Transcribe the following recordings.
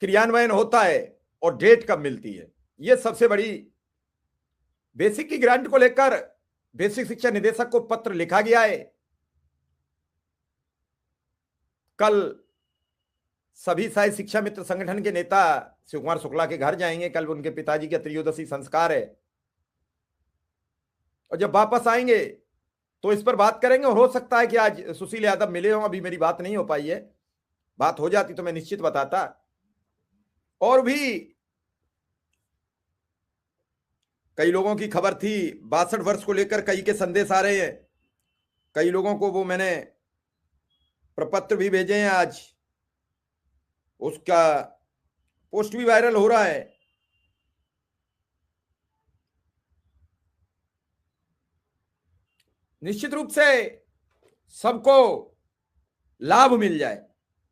क्रियान्वयन होता है और डेट कब मिलती है, ये सबसे बड़ी। बेसिक की ग्रांट को लेकर बेसिक शिक्षा निदेशक को पत्र लिखा गया है। कल सभी शायद शिक्षा मित्र संगठन के नेता शिव कुमार शुक्ला के घर जाएंगे। कल उनके पिताजी का त्रयोदशी संस्कार है, और जब वापस आएंगे तो इस पर बात करेंगे। और हो सकता है कि आज सुशील यादव मिले हों, अभी मेरी बात नहीं हो पाई है, बात हो जाती तो मैं निश्चित बताता। और भी कई लोगों की खबर थी 62 वर्ष को लेकर, कई के संदेश आ रहे हैं, कई लोगों को वो मैंने प्रपत्र भी भेजे हैं। आज उसका पोस्ट भी वायरल हो रहा है। निश्चित रूप से सबको लाभ मिल जाए,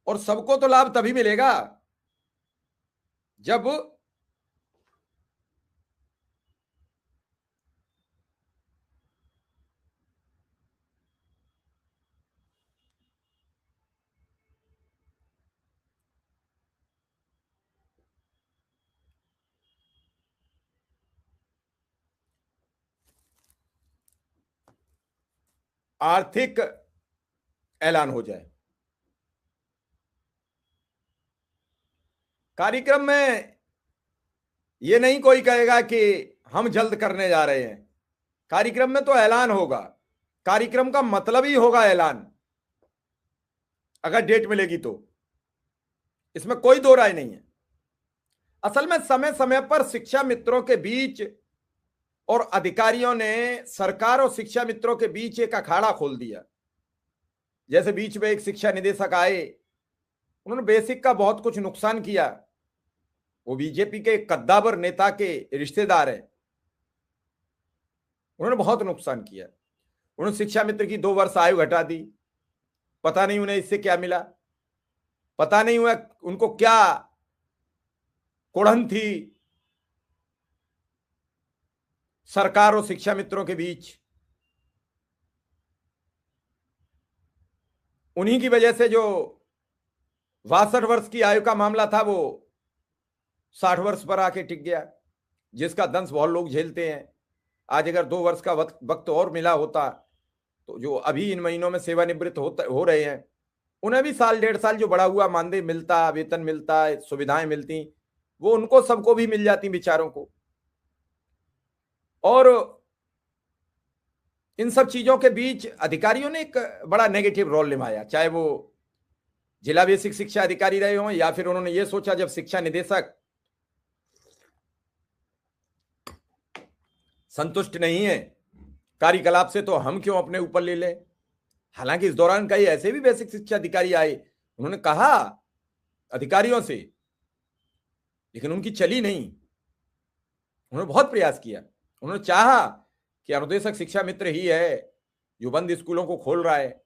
और सबको तो लाभ तभी मिलेगा जब आर्थिक ऐलान हो जाए। कार्यक्रम में ये नहीं कोई कहेगा कि हम जल्द करने जा रहे हैं। कार्यक्रम में तो ऐलान होगा, कार्यक्रम का मतलब ही होगा ऐलान, अगर डेट मिलेगी तो। इसमें कोई दो राय नहीं है। असल में समय समय पर शिक्षा मित्रों के बीच और अधिकारियों ने सरकार और शिक्षा मित्रों के बीच एक अखाड़ा खोल दिया। जैसे बीच में एक शिक्षा निदेशक आए, उन्होंने बेसिक का बहुत कुछ नुकसान किया। वो बीजेपी के कद्दावर नेता के रिश्तेदार हैं, उन्होंने बहुत नुकसान किया। उन्होंने शिक्षा मित्र की 2 वर्ष आयु घटा दी। पता नहीं उन्हें इससे क्या मिला, पता नहीं हुआ उनको क्या कुड़न थी सरकार और शिक्षा मित्रों के बीच। उन्हीं की वजह से जो 62 वर्ष की आयु का मामला था वो 60 वर्ष पर आके टिक गया, जिसका दंश बहुत लोग झेलते हैं। आज अगर 2 वर्ष का वक्त और मिला होता तो जो अभी इन महीनों में सेवानिवृत्त हो रहे हैं, उन्हें भी साल 1.5 साल जो बढ़ा हुआ मानदेय मिलता, वेतन मिलता, सुविधाएं मिलती, वो उनको सबको भी मिल जाती बेचारों को। और इन सब चीजों के बीच अधिकारियों ने एक बड़ा नेगेटिव रोल निभाया, चाहे वो जिला बेसिक शिक्षा अधिकारी रहे हों, या फिर उन्होंने ये सोचा जब शिक्षा निदेशक संतुष्ट नहीं है कार्यकलाप से तो हम क्यों अपने ऊपर ले लें। हालांकि इस दौरान कई ऐसे भी बेसिक शिक्षा अधिकारी आए, उन्होंने कहा अधिकारियों से, लेकिन उनकी चली नहीं। उन्होंने बहुत प्रयास किया, उन्होंने चाहा कि अनुदेशक शिक्षा मित्र ही है जो बंद स्कूलों को खोल रहा है,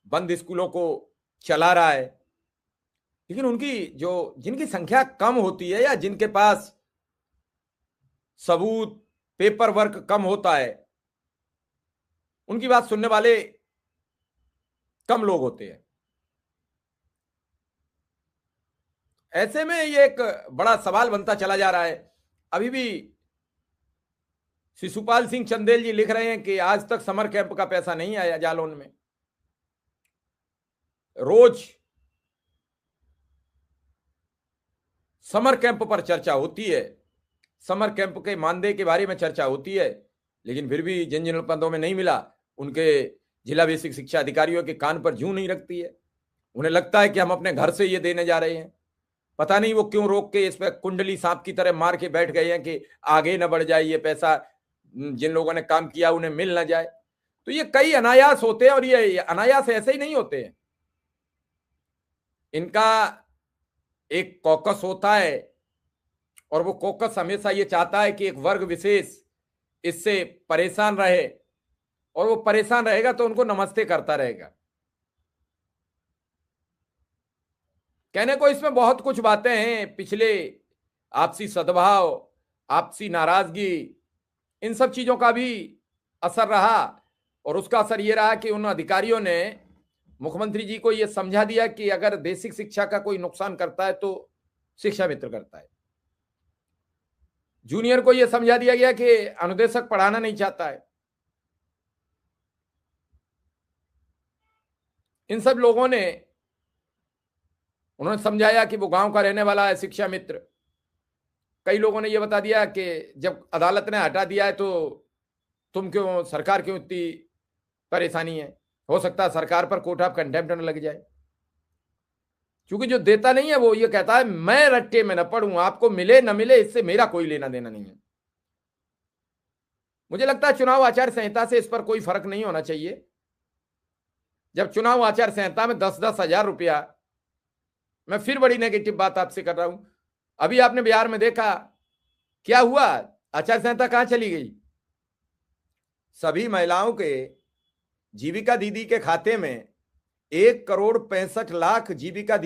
बंद स्कूलों को चला रहा है। लेकिन उनकी जो जिनकी संख्या कम होती है या जिनके पास सबूत पेपर वर्क कम होता है, उनकी बात सुनने वाले कम लोग होते हैं। ऐसे में ये एक बड़ा सवाल बनता चला जा रहा है। अभी भी शिशुपाल सिंह चंदेल जी लिख रहे हैं कि आज तक समर कैंप का पैसा नहीं आया जालौन में। रोज समर कैंप पर चर्चा होती है, समर कैंप के मानदेय के बारे में चर्चा होती है, लेकिन फिर भी जिन जिन पदों में नहीं मिला उनके जिला बेसिक शिक्षा अधिकारियों के कान पर जूं नहीं रखती है। उन्हें लगता है कि हम अपने घर से ये देने जा रहे हैं। पता नहीं वो क्यों रोक के इस पर कुंडली सांप की तरह मार के बैठ गए हैं कि आगे न बढ़ जाए, ये पैसा जिन लोगों ने काम किया उन्हें मिल न जाए। तो ये कई अनायास होते हैं, और ये अनायास ऐसे ही नहीं होते हैं। इनका एक कॉकस होता है, और वो कॉकस हमेशा ये चाहता है कि एक वर्ग विशेष इससे परेशान रहे, और वो परेशान रहेगा तो उनको नमस्ते करता रहेगा। कहने को इसमें बहुत कुछ बातें हैं, पिछले आपसी सद्भाव, आपसी नाराजगी, इन सब चीजों का भी असर रहा। और उसका असर यह रहा कि उन अधिकारियों ने मुख्यमंत्री जी को यह समझा दिया कि अगर बेसिक शिक्षा का कोई नुकसान करता है तो शिक्षा मित्र करता है। जूनियर को यह समझा दिया गया कि अनुदेशक पढ़ाना नहीं चाहता है। इन सब लोगों ने उन्होंने समझाया कि वो गांव का रहने वाला है शिक्षा मित्र। कई लोगों ने यह बता दिया कि जब अदालत ने हटा दिया है तो तुम क्यों, सरकार क्यों इतनी परेशानी है, हो सकता है सरकार पर कोर्ट ऑफ कंटेम्प्ट न लग जाए। क्योंकि जो देता नहीं है वो ये कहता है मैं रट्टे में न पढ़ूं, आपको मिले न मिले इससे मेरा कोई लेना देना नहीं है। मुझे लगता है चुनाव आचार संहिता से इस पर कोई फर्क नहीं होना चाहिए। जब चुनाव आचार संहिता में 10-10 हजार रुपया, मैं फिर बड़ी नेगेटिव बात आपसे कर रहा हूं, अभी आपने बिहार में देखा क्या हुआ, आचार संहिता कहां चली गई। सभी महिलाओं के जीविका दीदी के खाते में 1,65,00,000 जीविका